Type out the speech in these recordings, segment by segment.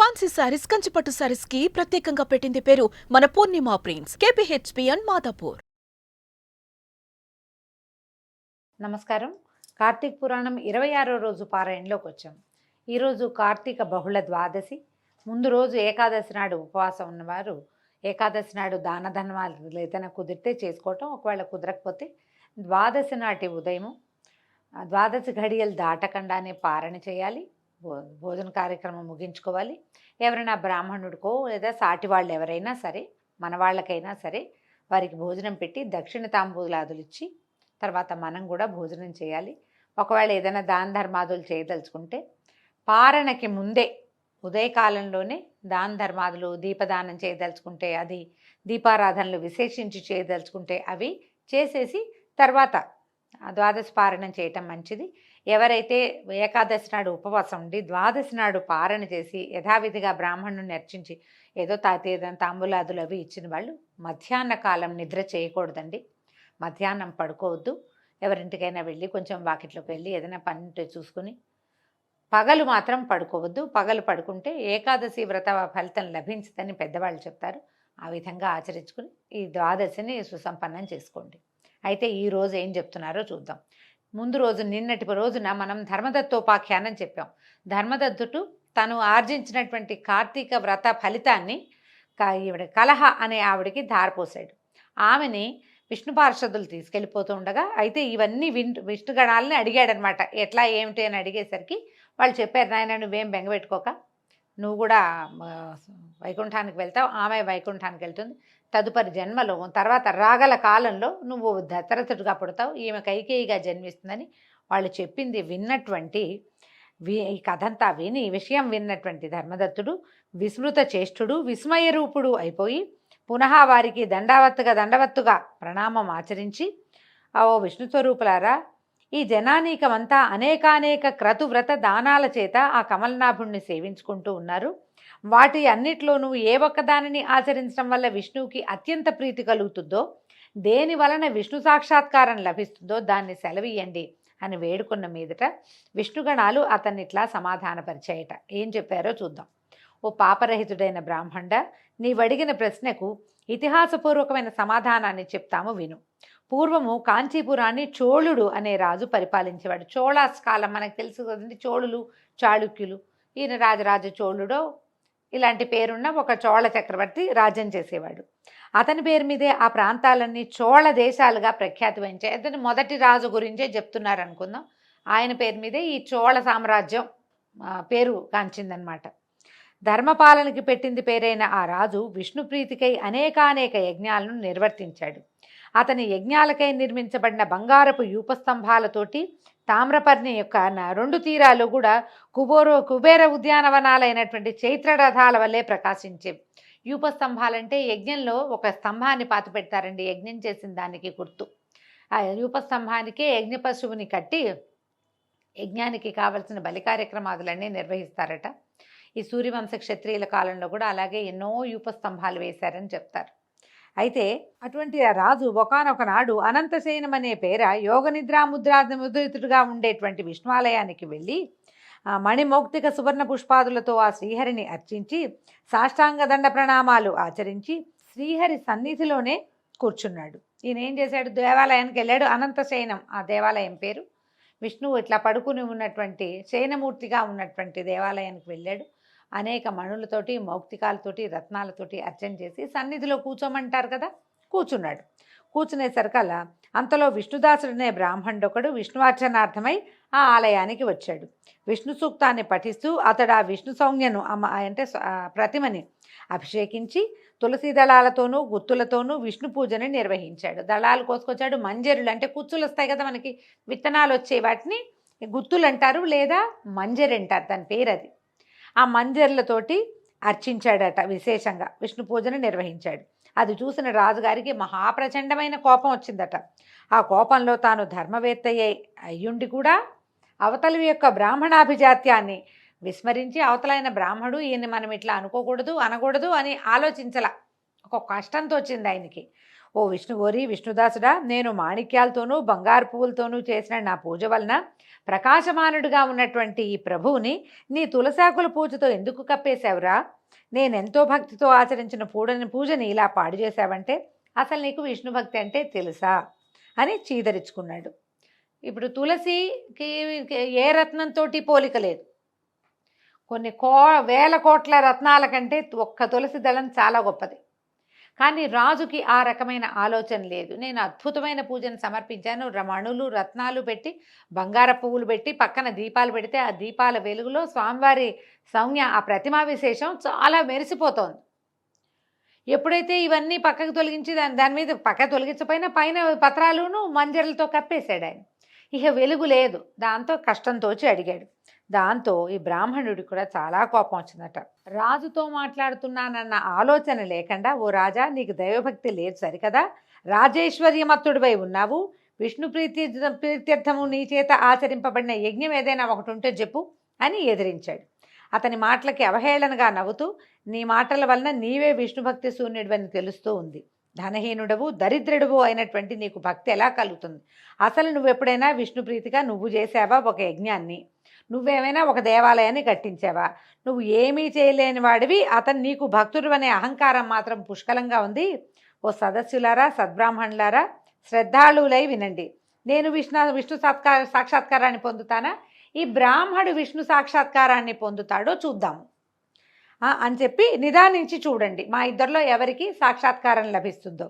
Fancy saris, కంచిపట్టు సారీస్ కి ప్రత్యేకంగా పెట్టింది పేరు మన పూర్ణిమ ప్రింట్స్, KPHPN మాదాపూర్. నమస్కారం. కార్తీక పురాణం 26వ రోజు పారాయణలోకి వచ్చాం. ఈరోజు కార్తీక బహుళ ద్వాదశి. ముందు రోజు ఏకాదశి నాడు ఉపవాసం ఉన్నవారు ఏకాదశి నాడు దాన ధర్మాలు ఏదైనా కుదిరితే చేసుకోవటం, ఒకవేళ కుదరకపోతే ద్వాదశి నాటి ఉదయము ద్వాదశి ఘడియలు దాటకుండానే పారణ చేయాలి. భోజన కార్యక్రమం ముగించుకోవాలి. ఎవరైనా బ్రాహ్మణుడికో లేదా సాటి వాళ్ళు ఎవరైనా సరే, మన వాళ్ళకైనా సరే వారికి భోజనం పెట్టి దక్షిణ తాంబూలాదులు ఇచ్చి తర్వాత మనం కూడా భోజనం చేయాలి. ఒకవేళ ఏదైనా దాన ధర్మాదులు చేయదలుచుకుంటే పారణకి ముందే ఉదయకాలంలోనే దాన ధర్మాదులు, దీపదానం చేయదలుచుకుంటే అది, దీపారాధనలు విశేషించి చేయదలుచుకుంటే అవి చేసేసి తర్వాత ద్వాదశి పారణం చేయటం మంచిది. ఎవరైతే ఏకాదశి నాడు ఉపవాసం ఉండి ద్వాదశి నాడు పారణ చేసి యథావిధిగా బ్రాహ్మణుని అర్చించి ఏదో తాంబూలాదులు అవి ఇచ్చిన వాళ్ళు మధ్యాహ్న కాలం నిద్ర చేయకూడదండి. మధ్యాహ్నం పడుకోవద్దు. ఎవరింటికైనా వెళ్ళి కొంచెం వాకిట్లోకి వెళ్ళి ఏదైనా పని చూసుకుని పగలు మాత్రం పడుకోవద్దు. పగలు పడుకుంటే ఏకాదశి వ్రత ఫలితం లభించదని పెద్దవాళ్ళు చెప్తారు. ఆ విధంగా ఆచరించుకుని ఈ ద్వాదశిని సుసంపన్నం చేసుకోండి. అయితే ఈ రోజు ఏం చెప్తున్నారో చూద్దాం. ముందు రోజు నిన్నటి రోజున మనం ధర్మదత్తోపాఖ్యానం చెప్పాం. ధర్మదత్తుడు తను ఆర్జించినటువంటి కార్తీక వ్రత ఫలితాన్ని ఈవిడ కలహ అనే ఆవిడికి ధారపోసాడు. ఆమెని విష్ణు పార్షదులు తీసుకెళ్ళిపోతూ ఉండగా అయితే ఇవన్నీ విష్ణుగణాలని అడిగాడనమాట. ఎట్లా ఏమిటి అని అడిగేసరికి వాళ్ళు చెప్పారు, నాయన నువ్వేం బెంగపెట్టుకోక, నువ్వు కూడా వైకుంఠానికి వెళ్తావు, ఆమె వైకుంఠానికి వెళ్తుంది, తదుపరి జన్మలో తర్వాత రాగల కాలంలో నువ్వు దశరథుడిగా పుడతావు, ఈమె కైకేయిగా జన్మిస్తుందని వాళ్ళు చెప్పింది విన్నటువంటి ఈ కథంతా విని విషయం విన్నటువంటి ధర్మదత్తుడు విస్మృత చేష్టుడు, విస్మయ రూపుడు అయిపోయి పునః వారికి దండవత్తుగా ప్రణామం ఆచరించి, ఓ విష్ణు స్వరూపులారా, ఈ జనానీకమంతా అనేకానేక క్రతువ్రత దానాల చేత ఆ కమలనాభుణ్ణి సేవించుకుంటూ ఉన్నారు. వాటి అన్నిట్లోనూ ఏ ఒక్కదానిని ఆచరించడం వల్ల విష్ణువుకి అత్యంత ప్రీతి కలుగుతుందో, దేని వలన విష్ణు సాక్షాత్కారం లభిస్తుందో దాన్ని సెలవీయండి అని వేడుకున్న మీదట విష్ణుగణాలు అతన్ని ఇట్లా సమాధానపరిచాయట. ఏం చెప్పారో చూద్దాం. ఓ పాపరహితుడైన బ్రాహ్మణ, నీవడిగిన ప్రశ్నకు ఇతిహాసపూర్వకమైన సమాధానాన్ని చెప్తాము విను. పూర్వము కాంచీపురాన్ని చోళుడు అనే రాజు పరిపాలించేవాడు. చోళాస్ కాలం మనకు తెలుసు కదండి, చోళులు, చాళుక్యులు. ఈయన రాజరాజ చోళుడో ఇలాంటి పేరున్న ఒక చోళ చక్రవర్తి రాజ్యం చేసేవాడు. అతని పేరు మీదే ఆ ప్రాంతాలన్నీ చోళ దేశాలుగా ప్రఖ్యాతి వహించాయి. అతని మొదటి రాజు గురించే చెప్తున్నారు అనుకుందాం. ఆయన పేరు మీదే ఈ చోళ సామ్రాజ్యం పేరు కాంచిందనమాట. ధర్మపాలనకి పెట్టింది పేరైన ఆ రాజు విష్ణుప్రీతికై అనేకానేక యజ్ఞాలను నిర్వర్తించాడు. అతని యజ్ఞాలకై నిర్మించబడిన బంగారపు యూపస్తంభాలతోటి తామ్రపర్ణి యొక్క 2 తీరాలు కూడా కుబేర ఉద్యానవనాలైనటువంటి చైత్రరథాల వల్లే ప్రకాశించేవి. యూపస్తంభాలంటే యజ్ఞంలో ఒక స్తంభాన్ని పాతి పెడతారండి, యజ్ఞం చేసిన దానికి గుర్తు. ఆ యూపస్తంభానికే యజ్ఞ పశువుని కట్టి యజ్ఞానికి కావలసిన బలి కార్యక్రమాదులన్నీ నిర్వహిస్తారట. ఈ సూర్యవంశ క్షత్రియుల కాలంలో కూడా అలాగే ఎన్నో యూపస్తంభాలు వేశారని చెప్తారు. అయితే అటువంటి ఆ రాజు ఒకానొక నాడు అనంతశయనం అనే పేర యోగనిద్రా ముద్రితుడుగా ఉండేటువంటి విష్ణువాలయానికి వెళ్ళి మణిమౌక్తిక సువర్ణ పుష్పాదులతో ఆ శ్రీహరిని అర్చించి సాష్టాంగ దండ ప్రణామాలు ఆచరించి శ్రీహరి సన్నిధిలోనే కూర్చున్నాడు. ఈయన ఏం చేశాడు, దేవాలయానికి వెళ్ళాడు. అనంతశయనం ఆ దేవాలయం పేరు. విష్ణువు ఇట్లా పడుకుని ఉన్నటువంటి శయనమూర్తిగా ఉన్నటువంటి దేవాలయానికి వెళ్ళాడు. అనేక మణులతోటి, మౌక్తికాలతోటి, రత్నాలతోటి అర్చన చేసి సన్నిధిలో కూర్చోమంటారు కదా, కూర్చున్నాడు. కూర్చునేసరికల్లా అంతలో విష్ణుదాసుడనే బ్రాహ్మణుడొకడు విష్ణువార్చనార్థమై ఆ ఆలయానికి వచ్చాడు. విష్ణు సూక్తాన్ని పఠిస్తూ అతడు ఆ విష్ణు సౌజ్ఞను అంటే ప్రతిమని అభిషేకించి తులసి దళాలతోనూ గుత్తులతోనూ విష్ణు పూజని నిర్వహించాడు. దళాలు కోసుకొచ్చాడు. మంజరులు అంటే కుచ్చులు వస్తాయి కదా మనకి, విత్తనాలు వచ్చే వాటిని గుత్తులు అంటారు లేదా మంజరి అంటారు, దాని పేరు అది. ఆ మంజర్లతోటి అర్చించాడట. విశేషంగా విష్ణు పూజను నిర్వహించాడు. అది చూసిన రాజుగారికి మహాప్రచండమైన కోపం వచ్చిందట. ఆ కోపంలో తాను ధర్మవేత్త అయ్యుండి కూడా అవతలి యొక్క బ్రాహ్మణాభిజాత్యాన్ని విస్మరించి అవతలైన బ్రాహ్మడు ఈయన్ని మనం ఇట్లా అనకూడదు అనకూడదు అని ఆలోచించలా. ఒక కష్టంతో వచ్చింది ఆయనకి. ఓ విష్ణుగోరి విష్ణుదాసుడా, నేను మాణిక్యాలతోనూ బంగారు పువ్వులతోనూ చేసిన నా పూజ వలన ప్రకాశమానుడిగా ఉన్నటువంటి ఈ ప్రభువుని నీ తులసాకుల పూజతో ఎందుకు కప్పేశావురా? నేనెంతో భక్తితో ఆచరించిన పూజని ఇలా పాడు చేశావంటే అసలు నీకు విష్ణు భక్తి అంటే తెలుసా అని చీదరించుకున్నాడు. ఇప్పుడు తులసికి ఏ రత్నంతో పోలిక లేదు. కొన్ని వేల కోట్ల రత్నాల కంటే ఒక్క తులసి దళం చాలా గొప్పది. కానీ రాజుకి ఆ రకమైన ఆలోచన లేదు. నేను అద్భుతమైన పూజను సమర్పించాను, మణులు రత్నాలు పెట్టి బంగార పువ్వులు పెట్టి పక్కన దీపాలు పెడితే ఆ దీపాల వెలుగులో స్వామివారి సౌమ్య ఆ ప్రతిమా విశేషం చాలా మెరిసిపోతోంది. ఎప్పుడైతే ఇవన్నీ పక్కకు తొలగించి దాని మీద పక్క తొలగించపోయినా పైన పత్రాలును మంజరలతో కప్పేశాడు ఆయన. ఇక వెలుగు లేదు. దాంతో కష్టంతోచి అడిగాడు. దాంతో ఈ బ్రాహ్మణుడి కూడా చాలా కోపం వచ్చిందట. రాజుతో మాట్లాడుతున్నానన్న ఆలోచన లేకుండా, ఓ రాజా, నీకు దైవభక్తి లేదు సరికదా, రాజేశ్వర్యమత్తుడిపై ఉన్నావు, విష్ణు ప్రీత్యర్థము నీ చేత ఆచరింపబడిన యజ్ఞం ఏదైనా ఒకటి ఉంటే చెప్పు అని ఎదిరించాడు. అతని మాటలకి అవహేళనగా నవ్వుతూ, నీ మాటల వలన నీవే విష్ణుభక్తి శూన్యుడివని తెలుస్తూ ఉంది. ధనహీనుడవు దరిద్రుడవు అయినటువంటి నీకు భక్తి ఎలా కలుగుతుంది? అసలు నువ్వెప్పుడైనా విష్ణుప్రీతిగా నువ్వు చేసావా ఒక యజ్ఞాన్ని? నువ్వేమైనా ఒక దేవాలయాన్ని కట్టించావా? నువ్వు ఏమీ చేయలేని వాడివి, అతను నీకు భక్తుడు అనే అహంకారం మాత్రం పుష్కలంగా ఉంది. ఓ సదస్సులారా, సద్బ్రాహ్మణులారా, శ్రద్ధాళులై వినండి. నేను విష్ణు సాక్షాత్కారాన్ని పొందుతానా, ఈ బ్రాహ్మడు విష్ణు సాక్షాత్కారాన్ని పొందుతాడో చూద్దాము అని చెప్పి నిదానించి చూడండి. మా ఇద్దరిలో ఎవరికి సాక్షాత్కారం లభిస్తుందో,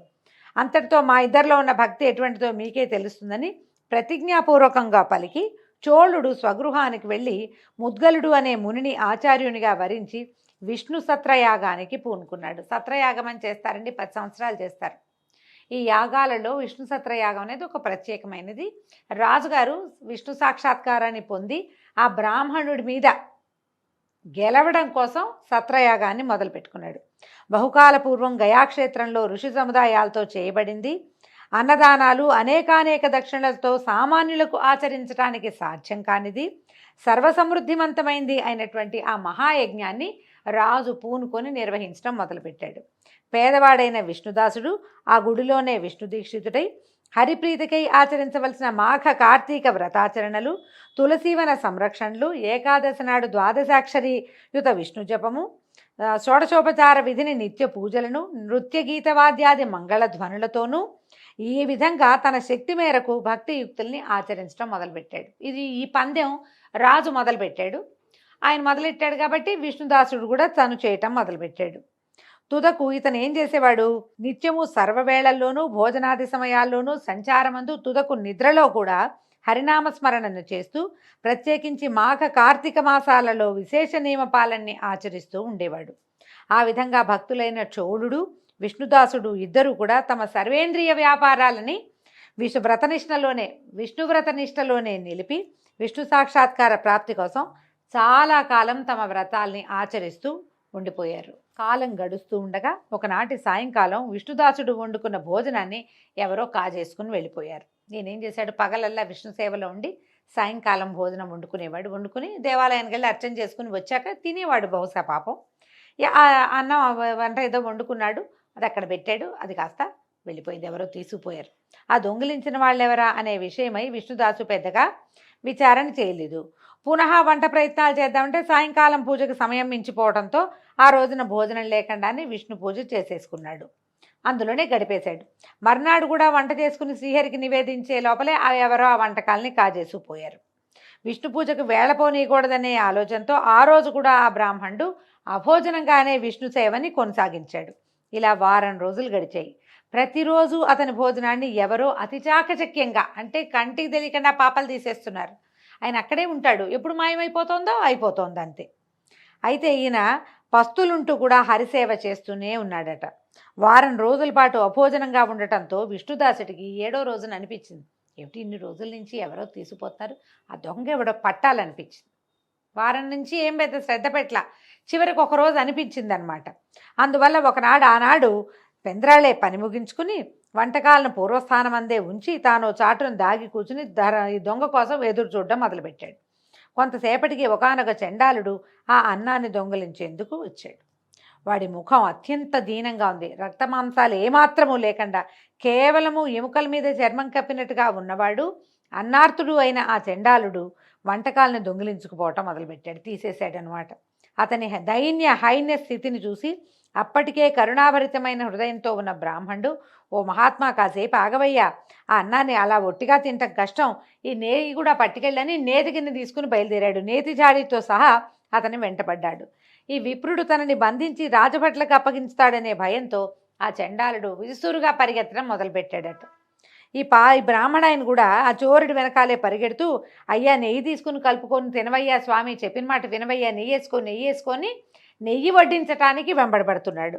అంతటితో మా ఇద్దరిలో ఉన్న భక్తి ఎటువంటిదో మీకే తెలుస్తుందని ప్రతిజ్ఞాపూర్వకంగా పలికి చోళుడు స్వగృహానికి వెళ్ళి ముద్గలుడు అనే మునిని ఆచార్యునిగా వరించి విష్ణు సత్రయాగానికి పూనుకున్నాడు. సత్రయాగం అని చేస్తారండి, 10 సంవత్సరాలు చేస్తారు. ఈ యాగాలలో విష్ణు సత్రయాగం అనేది ఒక ప్రత్యేకమైనది. రాజుగారు విష్ణు సాక్షాత్కారాన్ని పొంది ఆ బ్రాహ్మణుడి మీద గెలవడం కోసం సత్రయాగాన్ని మొదలుపెట్టుకున్నాడు. బహుకాల పూర్వం గయాక్షేత్రంలో ఋషి సముదాయాలతో చేయబడింది. అన్నదానాలు అనేకానేక దక్షిణలతో సామాన్యులకు ఆచరించడానికి సాధ్యం కానిది, సర్వసమృద్ధిమంతమైంది అయినటువంటి ఆ మహాయజ్ఞాన్ని రాజు పూనుకొని నిర్వహించడం మొదలుపెట్టాడు. పేదవాడైన విష్ణుదాసుడు ఆ గుడిలోనే విష్ణు దీక్షితుడై హరిప్రీతికై ఆచరించవలసిన మాఘ కార్తీక వ్రతాచరణలు, తులసీవన సంరక్షణలు, ఏకాదశి నాడు ద్వాదశాక్షరి యుత విష్ణు జపము, షోడశోపచార విధిని నిత్య పూజలను, నృత్య గీతవాద్యాది మంగళ ధ్వనులతోనూ ఈ విధంగా తన శక్తి మేరకు భక్తియుక్తుల్ని ఆచరించడం మొదలుపెట్టాడు. ఈ పందెం రాజు మొదలుపెట్టాడు. ఆయన మొదలెట్టాడు కాబట్టి విష్ణుదాసుడు కూడా తను చేయటం మొదలుపెట్టాడు. తుదకు ఇతను ఏం చేసేవాడు, నిత్యము సర్వవేళల్లోనూ భోజనాది సమయాల్లోనూ సంచారమందు తుదకు నిద్రలో కూడా హరినామస్మరణను చేస్తూ ప్రత్యేకించి మాఘ కార్తీక మాసాలలో విశేష నియమపాలన్ని ఆచరిస్తూ ఉండేవాడు. ఆ విధంగా భక్తులైన చోళుడు విష్ణుదాసుడు ఇద్దరూ కూడా తమ సర్వేంద్రియ వ్యాపారాలని విష్ణువ్రతనిష్టలోనే నిలిపి విష్ణు సాక్షాత్కార ప్రాప్తి కోసం చాలా కాలం తమ వ్రతాల్ని ఆచరిస్తూ ఉండిపోయారు. కాలం గడుస్తూ ఉండగా ఒకనాటి సాయంకాలం విష్ణుదాసుడు వండుకున్న భోజనాన్ని ఎవరో కాజేసుకుని వెళ్ళిపోయారు. నేనేం చేశాడు, పగలల్లా విష్ణు సేవలో ఉండి సాయంకాలం భోజనం వండుకుని దేవాలయానికి వెళ్ళి అర్చన చేసుకుని వచ్చాక తినేవాడు. బహుశా పాపం అన్నం వంట ఏదో వండుకున్నాడు, అది అక్కడ పెట్టాడు, అది కాస్త వెళ్ళిపోయింది, ఎవరో తీసుకుపోయారు. ఆ దొంగిలించిన వాళ్ళెవరా అనే విషయమై విష్ణుదాసు పెద్దగా విచారణ చేయలేదు. పునః వంట ప్రయత్నాలు చేద్దామంటే సాయంకాలం పూజకు సమయం మించిపోవడంతో ఆ రోజున భోజనం లేకుండానే విష్ణు పూజ చేసేసుకున్నాడు. అందులోనే గడిపేశాడు. మర్నాడు కూడా వంట చేసుకుని శ్రీహరికి నివేదించే లోపలే ఎవరో ఆ వంటకాలని కాజేసుకుపోయారు. విష్ణు పూజకు వేళపోనీయకూడదనే ఆలోచనతో ఆ రోజు కూడా ఆ బ్రాహ్మణుడు అభోజనంగానే విష్ణు సేవని కొనసాగించాడు. ఇలా వారం రోజులు గడిచాయి. ప్రతిరోజు అతని భోజనాన్ని ఎవరో అతి చాకచక్యంగా, అంటే కంటికి తెలియకుండా పాపలు తీసేస్తున్నారు. ఆయన అక్కడే ఉంటాడు, ఎప్పుడు మాయమైపోతుందో అయిపోతుంది అంతే. అయితే ఈయన పస్తులుంటూ కూడా హరిసేవ చేస్తూనే ఉన్నాడట. వారం రోజుల పాటు అభోజనంగా ఉండటంతో విష్ణుదాసుడికి 7వ రోజున అనిపించింది, ఏమిటి ఇన్ని రోజుల నుంచి ఎవరో తీసుకుపోతున్నారు, ఆ దొంగ ఎవడో పట్టాలనిపించింది. వారం నుంచి ఏం పెద్ద శ్రద్ధ పెట్టలా, చివరికి ఒకరోజు అనిపించింది అనమాట. అందువల్ల ఆనాడు పెంద్రాళే పని ముగించుకుని వంటకాలను పూర్వస్థానం అందే ఉంచి తాను చాటును దాగి కూర్చుని ఈ దొంగ కోసం ఎదురు చూడడం మొదలుపెట్టాడు. కొంతసేపటికి ఒకానొక చండాలుడు ఆ అన్నాన్ని దొంగిలించేందుకు వచ్చాడు. వాడి ముఖం అత్యంత దీనంగా ఉంది. రక్తమాంసాలు ఏమాత్రము లేకుండా కేవలము ఎముకల మీద చర్మం కప్పినట్టుగా ఉన్నవాడు, అన్నార్తుడు అయిన ఆ చండాలుడు వంటకాలను దొంగిలించుకుపోవటం మొదలుపెట్టాడు, తీసేశాడనమాట. అతని హైన్య స్థితిని చూసి అప్పటికే కరుణాభరితమైన హృదయంతో ఉన్న బ్రాహ్మణుడు, ఓ మహాత్మా కాసేపు ఆగవయ్యా, ఆ అన్నాన్ని అలా ఒట్టిగా తింటం కష్టం, ఈ నేతి కూడా పట్టుకెళ్ళని నేతి కింద తీసుకుని బయలుదేరాడు. నేతి జాడితో సహా అతని వెంటపడ్డాడు. ఈ విప్రుడు తనని బంధించి రాజభట్లకు అప్పగించుతాడనే భయంతో ఆ చండాలుడు విసురుగా పరిగెత్తడం మొదలుపెట్టాడట. ఈ బ్రాహ్మణాయన కూడా ఆ చోరుడి వెనకాలే పరిగెడుతూ, అయ్యా నెయ్యి తీసుకుని కలుపుకొని తినవయ్యా స్వామి, చెప్పిన మాట వినవయ్యా, నెయ్యి వేసుకొని నెయ్యి వడ్డించటానికి వెంబడబడుతున్నాడు.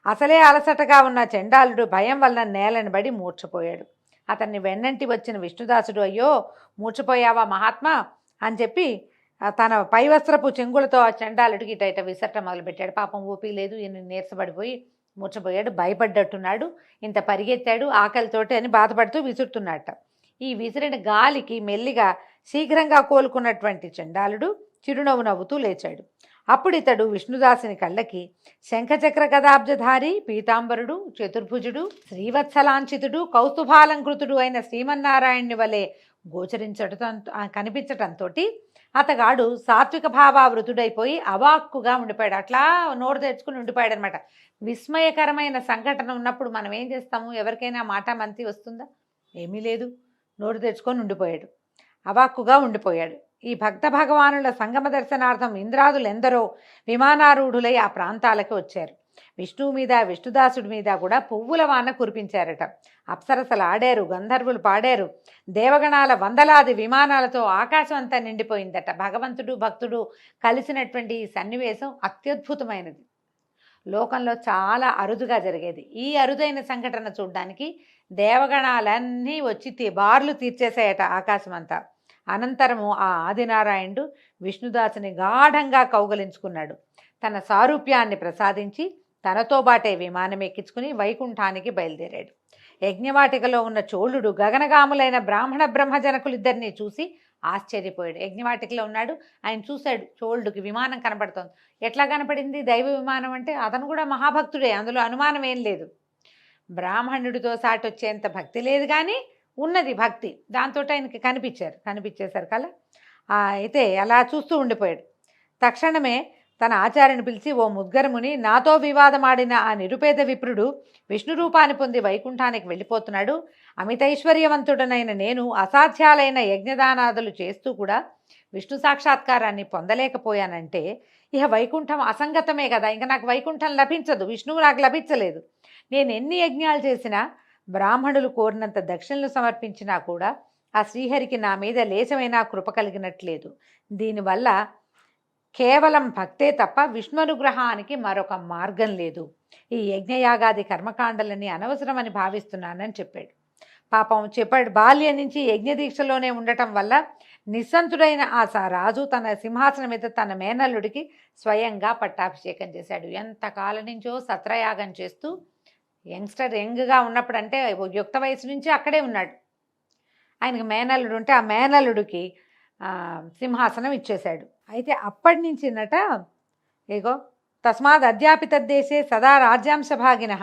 అసలే అలసటగా ఉన్న చండాలుడు భయం వలన నేలను బడి మూర్ఛపోయాడు. అతన్ని వెన్నంటి వచ్చిన విష్ణుదాసుడు, అయ్యో మూర్ఛపోయావా మహాత్మా అని చెప్పి తన పైవస్త్రపు చెంగులతో ఆ చండాలుడికి ఇట విసరటం మొదలుపెట్టాడు. పాపం ఊపి లేదు, ఈయన నీరసపడిపోయి మూర్ఛపోయాడు, భయపడ్డట్టున్నాడు. ఇంత పరిగెత్తాడు ఆకలితోటి అని బాధపడుతూ విసురుతున్నట్ట. ఈ విసిరిన గాలికి మెల్లిగా శీఘ్రంగా కోలుకున్నటువంటి చండాలుడు చిరునవ్వు నవ్వుతూ లేచాడు. అప్పుడు ఇతడు విష్ణుదాసుని కళ్ళకి శంఖచక్ర గదాబ్జధారి, పీతాంబరుడు, చతుర్భుజుడు, శ్రీవత్సలాంఛితుడు, కౌస్తుభాలంకృతుడు అయిన శ్రీమన్నారాయణుని వలె కనిపించటంతో అతగాడు సాత్విక భావావృతుడైపోయి అవాక్కుగా ఉండిపోయాడు. అట్లా నోరు తెచ్చుకుని ఉండిపోయాడు అనమాట. విస్మయకరమైన సంఘటన ఉన్నప్పుడు మనం ఏం చేస్తాము? ఎవరికైనా మాట మంతి వస్తుందా? ఏమీ లేదు, నోరు తెచ్చుకొని ఉండిపోయాడు, అవాక్కుగా ఉండిపోయాడు. ఈ భక్త భగవానుల సంగమ దర్శనార్థం ఇంద్రాదులెందరో విమానారూఢులై ఆ ప్రాంతాలకు వచ్చారు. విష్ణువు మీద, విష్ణుదాసుడి మీద కూడా పువ్వుల వాన కురిపించారట. అప్సరసలు ఆడారు, గంధర్వులు పాడారు, దేవగణాల వందలాది విమానాలతో ఆకాశం అంతా నిండిపోయిందట. భగవంతుడు భక్తుడు కలిసినటువంటి ఈ సన్నివేశం అత్యద్భుతమైనది, లోకంలో చాలా అరుదుగా జరిగేది. ఈ అరుదైన సంఘటన చూడడానికి దేవగణాలన్నీ వచ్చి బార్లు తీర్చేసాయట ఆకాశం అంతా. అనంతరము ఆ ఆదినారాయణుడు విష్ణుదాసుని గాఢంగా కౌగలించుకున్నాడు. తన సారూప్యాన్ని ప్రసాదించి తనతో బాటే విమానం ఎక్కించుకుని వైకుంఠానికి బయలుదేరాడు. యజ్ఞవాటికలో ఉన్న చోళుడు గగనగాములైన బ్రాహ్మణ బ్రహ్మజనకులిద్దరినీ చూసి ఆశ్చర్యపోయాడు. యజ్ఞవాటికలో ఉన్నాడు, ఆయన చూశాడు, చోళుడికి విమానం కనపడుతోంది. ఎట్లా కనపడింది? దైవ విమానం అంటే అతను కూడా మహాభక్తుడే, అందులో అనుమానం ఏం లేదు. బ్రాహ్మణుడితో సాటి వచ్చేంత భక్తి లేదు కానీ ఉన్నది భక్తి, దాంతో ఆయనకి కనిపించేశారు కల. అయితే అలా చూస్తూ ఉండిపోయాడు. తక్షణమే తన ఆచార్యని పిలిచి, ఓ ముద్గరముని, నాతో వివాదమాడిన ఆ నిరుపేద విప్రుడు విష్ణు రూపాన్ని పొంది వైకుంఠానికి వెళ్ళిపోతున్నాడు. అమితైశ్వర్యవంతుడనైన నేను అసాధ్యాలైన యజ్ఞదానాదులు చేస్తూ కూడా విష్ణు సాక్షాత్కారాన్ని పొందలేకపోయానంటే ఇక వైకుంఠం అసంగతమే కదా, ఇంకా నాకు వైకుంఠం లభించదు, విష్ణువు నాకు లభించలేదు. నేను ఎన్ని యజ్ఞాలు చేసినా, బ్రాహ్మణులు కోరినంత దక్షిణలు సమర్పించినా కూడా ఆ శ్రీహరికి నా మీద లేశమైనా కృప కలిగినట్లేదు. దీనివల్ల కేవలం భక్తే తప్ప విష్ణునుగ్రహానికి మరొక మార్గం లేదు. ఈ యజ్ఞయాగాది కర్మకాండలని అనవసరమని భావిస్తున్నానని చెప్పాడు. పాపం చెప్పాడు, బాల్యం నుంచి యజ్ఞదీక్షలోనే ఉండటం వల్ల నిస్సంతుడైన ఆ రాజు తన సింహాసనం మీద తన మేనల్లుడికి స్వయంగా పట్టాభిషేకం చేశాడు. ఎంతకాలం నుంచో సత్రయాగం చేస్తూ యంగ్గా ఉన్నప్పుడు, అంటే యుక్త వయసు నుంచి అక్కడే ఉన్నాడు. ఆయనకి మేనల్లుడు ఉంటే ఆ మేనల్లుడికి సింహాసనం ఇచ్చేశాడు. అయితే అప్పటి నుంచినట ఏగో తస్మాత్ అధ్యాపిత దేశే సదా రాజ్యాంశభాగిన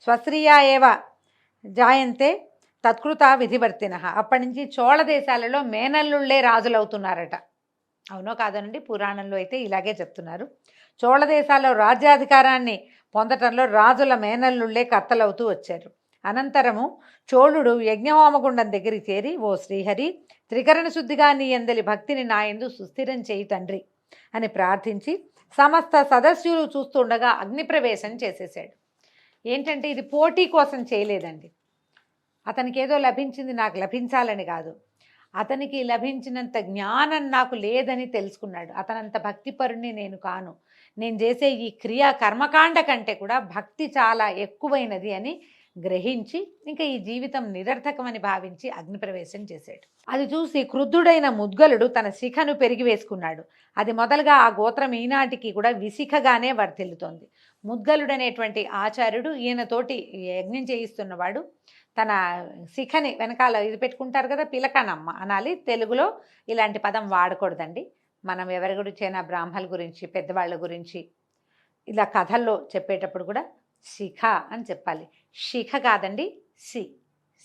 స్వశ్రియా ఏవ జాయంతే తత్కృత విధివర్తిన. అప్పటి నుంచి చోళ దేశాలలో మేనల్లుళ్ళే రాజులవుతున్నారట. అవునో కాదనండి, పురాణంలో అయితే ఇలాగే చెప్తున్నారు. చోళ దేశాల్లో రాజ్యాధికారాన్ని పొందటంలో రాజుల మేనల్లుళ్ళే కర్తలవుతూ వచ్చారు. అనంతరము చోళుడు యజ్ఞహోమగుండం దగ్గరికి చేరి, ఓ శ్రీహరి, త్రికరణ శుద్ధిగా నీ అందలి భక్తిని నా యందు సుస్థిరం చేయి తండ్రి అని ప్రార్థించి సమస్త సదస్యులు చూస్తుండగా అగ్నిప్రవేశం చేసేసాడు. ఏంటంటే ఇది పోటీ కోసం చేయలేదండి, అతనికి ఏదో లభించింది నాకు లభించాలని కాదు, అతనికి లభించినంత జ్ఞానం నాకు లేదని తెలుసుకున్నాడు. అతనంత భక్తిపరుణ్ణి నేను కాను, నేను చేసే ఈ క్రియా కర్మకాండ కంటే కూడా భక్తి చాలా ఎక్కువైనది అని గ్రహించి ఇంకా ఈ జీవితం నిరర్థకమని భావించి అగ్నిప్రవేశం చేశాడు. అది చూసి క్రుద్ధుడైన ముద్గలుడు తన శిఖను పెరిగి వేసుకున్నాడు. అది మొదలుగా ఆ గోత్రం ఈనాటికి కూడా విశిఖగానే వర్ధిల్లుతోంది. ముద్గలుడనేటువంటి ఆచార్యుడు ఈయనతోటి యజ్ఞం చేయిస్తున్నవాడు తన శిఖని వెనకాల ఇది పెట్టుకుంటారు కదా, పిలకనమ్మ అనాలి. తెలుగులో ఇలాంటి పదం వాడకూడదండి. మనం ఎవరి గురించైనా బ్రాహ్మణుల గురించి, పెద్దవాళ్ళ గురించి ఇలా కథల్లో చెప్పేటప్పుడు కూడా శిఖ అని చెప్పాలి. శిఖ కాదండి,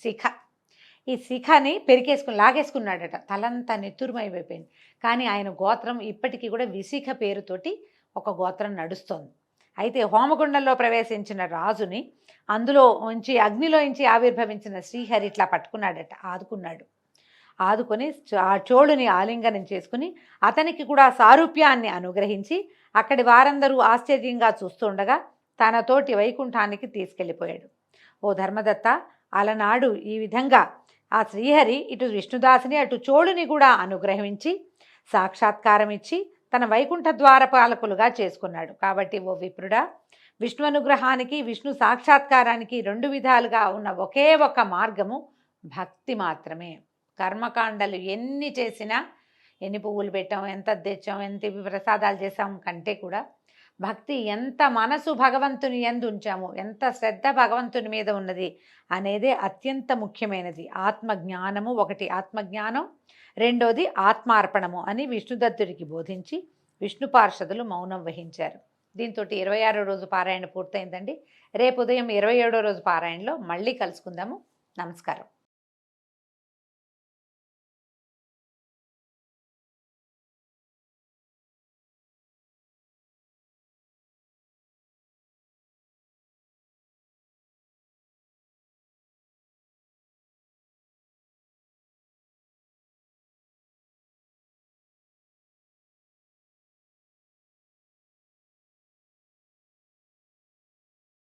శిఖ. ఈ శిఖని లాగేసుకున్నాడట, తలంతా నెత్తురుమైపోయింది. కానీ ఆయన గోత్రం ఇప్పటికీ కూడా విశిఖ పేరుతోటి ఒక గోత్రం నడుస్తోంది. అయితే హోమగుండంలో ప్రవేశించిన రాజుని అగ్నిలోంచి ఆవిర్భవించిన శ్రీహరి ఇట్లా పట్టుకున్నాడట, ఆదుకొని ఆ చోళుని ఆలింగనం చేసుకుని అతనికి కూడా సారూప్యాన్ని అనుగ్రహించి అక్కడి వారందరూ ఆశ్చర్యంగా చూస్తుండగా తనతోటి వైకుంఠానికి తీసుకెళ్ళిపోయాడు. ఓ ధర్మదత్త, అలనాడు ఈ విధంగా ఆ శ్రీహరి ఇటు విష్ణుదాసుని అటు చోళుని కూడా అనుగ్రహించి సాక్షాత్కారం ఇచ్చి తన వైకుంఠ ద్వారపాలకులుగా చేసుకున్నాడు. కాబట్టి ఓ విప్రుడా, విష్ణు అనుగ్రహానికి విష్ణు సాక్షాత్కారానికి 2 విధాలుగా ఉన్న ఒకే ఒక మార్గము భక్తి మాత్రమే. కర్మకాండలు ఎన్ని చేసినా, ఎన్ని పువ్వులు పెట్టాం, ఎంత తెచ్చాం, ఎంత ప్రసాదాలు చేసాం కంటే కూడా భక్తి, ఎంత మనసు భగవంతుని యందు ఉంచాము, ఎంత శ్రద్ధ భగవంతుని మీద ఉన్నది అనేదే అత్యంత ముఖ్యమైనది. ఆత్మజ్ఞానము ఒకటి, ఆత్మజ్ఞానం రెండోది ఆత్మార్పణము అని విష్ణుదత్తుడికి బోధించి విష్ణు పార్షదులు మౌనం వహించారు. దీంతో 26వ రోజు పారాయణ పూర్తయిందండి. రేపు ఉదయం 27వ రోజు పారాయణలో మళ్ళీ కలుసుకుందాము. నమస్కారం.